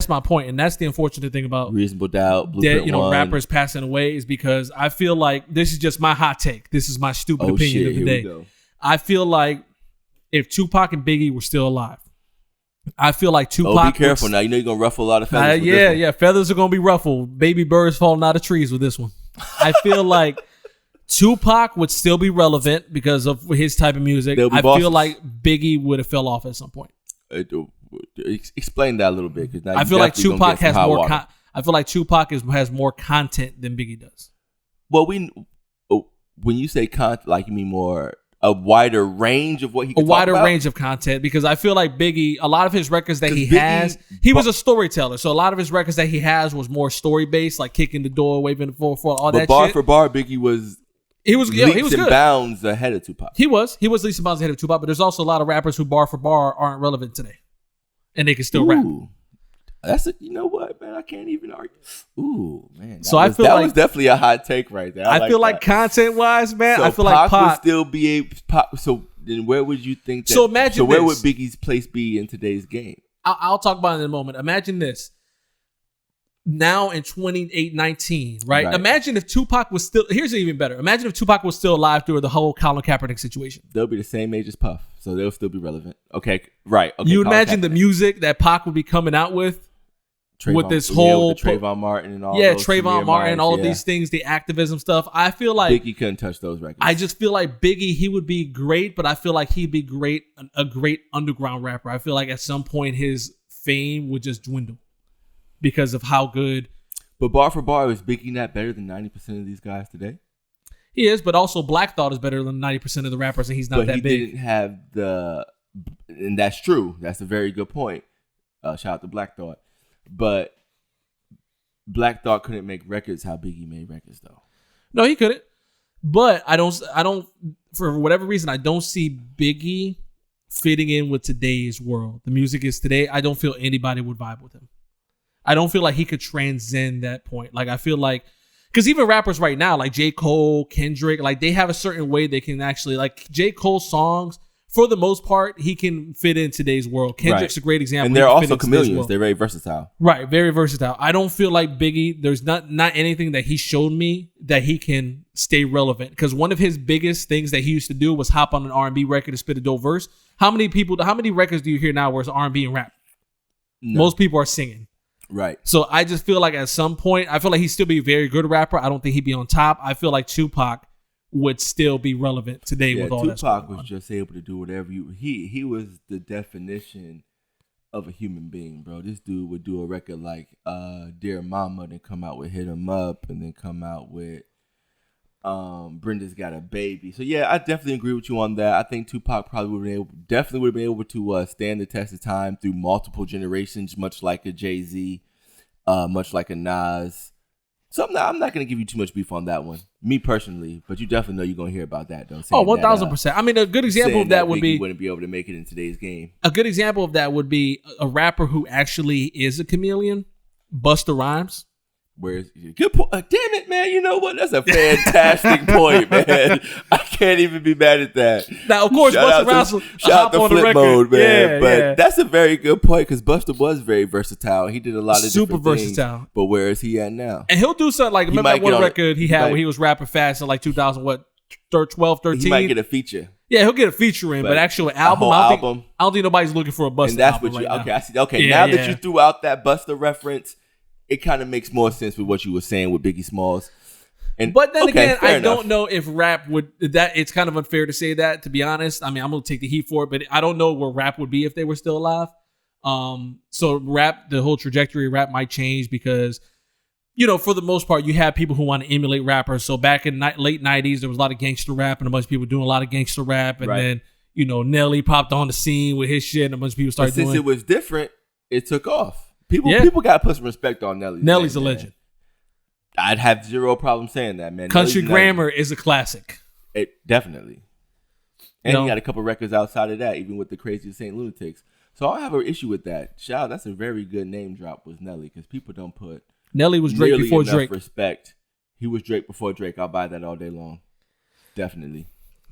that's my point, and that's the unfortunate thing about Reasonable Doubt, Blueprint One. rappers passing away is because I feel like this is just my hot take. This is my stupid opinion of the day. I feel like if Tupac and Biggie were still alive, I feel like Tupac. Be careful now. You know you're gonna ruffle a lot of feathers. Yeah. Feathers are gonna be ruffled. Baby birds falling out of trees with this one. I feel like Tupac would still be relevant because of his type of music. I feel like Biggie would have fell off at some point. Explain that a little bit, because I feel like Tupac has more. I feel like Tupac has more content than Biggie does. Well, when you say content, like you mean more a wider range of what he can talk about? Range of content, because I feel like Biggie, a lot of his records that he was a storyteller. So a lot of his records that he has was more story based, like Kicking the Door, Waving the 4-4, all that shit. But bar for bar, Biggie was leaps and bounds ahead of Tupac. He was leaps and bounds ahead of Tupac, but there's also a lot of rappers who bar for bar aren't relevant today, and they can still rap. You know what, man? I can't even argue. Ooh, man. That was definitely a hot take right there. I feel like content wise, man. So I feel like Pac would still be So then, where would you think that? So imagine. Where would Biggie's place be in today's game? I'll talk about it in a moment. Imagine this. Now in 2019, right? Imagine if Tupac was still. Here's even better. Imagine if Tupac was still alive through the whole Colin Kaepernick situation. They'll be the same age as Puff, so they'll still be relevant. Okay, right. Okay, you imagine the music that Pac would be coming out with this whole Trayvon Martin and all. Trayvon Martin, all of these things, the activism stuff. I feel like Biggie couldn't touch those records. I just feel like Biggie, he would be great, but I feel like he'd be a great underground rapper. I feel like at some point his fame would just dwindle because of how good. But bar for bar, is Biggie not better than 90% of these guys today? He is, but also Black Thought is better than 90% of the rappers, and he's not that big. But he didn't have and that's true. That's a very good point. Shout out to Black Thought. But Black Thought couldn't make records how Biggie made records, though. No, he couldn't. But I don't. For whatever reason, I don't see Biggie fitting in with today's world. The music is today. I don't feel anybody would vibe with him. I don't feel like he could transcend that point. Like, I feel like, because even rappers right now, like J. Cole, Kendrick, like they have a certain way they can actually, like J. Cole's songs, for the most part, he can fit in today's world. Kendrick's a great example. And they're also chameleons. They're very versatile. Right, very versatile. I don't feel like Biggie, there's not anything that he showed me that he can stay relevant. Because one of his biggest things that he used to do was hop on an R&B record and spit a dope verse. How many records do you hear now where it's R&B and rap? No. Most people are singing. Right. So I just feel like at some point, I feel like he'd still be a very good rapper. I don't think he'd be on top. I feel like Tupac would still be relevant today with all that. Tupac was just able to do whatever he was the definition of a human being, bro. This dude would do a record like Dear Mama, then come out with Hit 'Em Up, and then come out with Brenda's Got a Baby. So yeah, I definitely agree with you on that. I think Tupac probably would have been able to stand the test of time through multiple generations, much like a Jay-Z, much like a Nas. So I'm not going to give you too much beef on that one, me personally, but you definitely know you're going to hear about that, though. 1,000%. I mean, a good example of that would be wouldn't be able to make it in today's game. A good example of that would be a rapper who actually is a chameleon, Busta Rhymes. Where's good point? Damn it, man! You know what? That's a fantastic point, man. I can't even be mad at that. Now, of course, Busta Rhymes shout out to Flip Mode, man. But that's a very good point because Busta was very versatile. He did a lot of super versatile. But where is he at now? And he'll do something like remember that one record he had where he was rapping fast in like 2012, 13. He might get a feature. Yeah, he'll get a feature in, but actual album, I don't think nobody's looking for a Busta. And that's album what you right okay. Now. I see. Okay, now that you threw out that Busta reference, it kind of makes more sense with what you were saying with Biggie Smalls. But then again, I don't know if rap would that. It's kind of unfair to say that, to be honest. I mean, I'm gonna take the heat for it, but I don't know where rap would be if they were still alive. So rap, the whole trajectory of rap might change because, for the most part, you have people who want to emulate rappers. So back in late 90s, there was a lot of gangster rap and a bunch of people doing a lot of gangster rap, and then Nelly popped on the scene with his shit, and a bunch of people started doing. Since it was different, it took off. People got to put some respect on Nelly. Nelly's a legend. I'd have zero problem saying that, man. Country Grammar is a classic. It definitely. And he got a couple records outside of that, even with the Crazy Saint Lunatics. So I don't have an issue with that. Shout, that's a very good name drop was Nelly because people don't put Nelly was Drake before Drake. Respect. He was Drake before Drake. I'll buy that all day long. Definitely.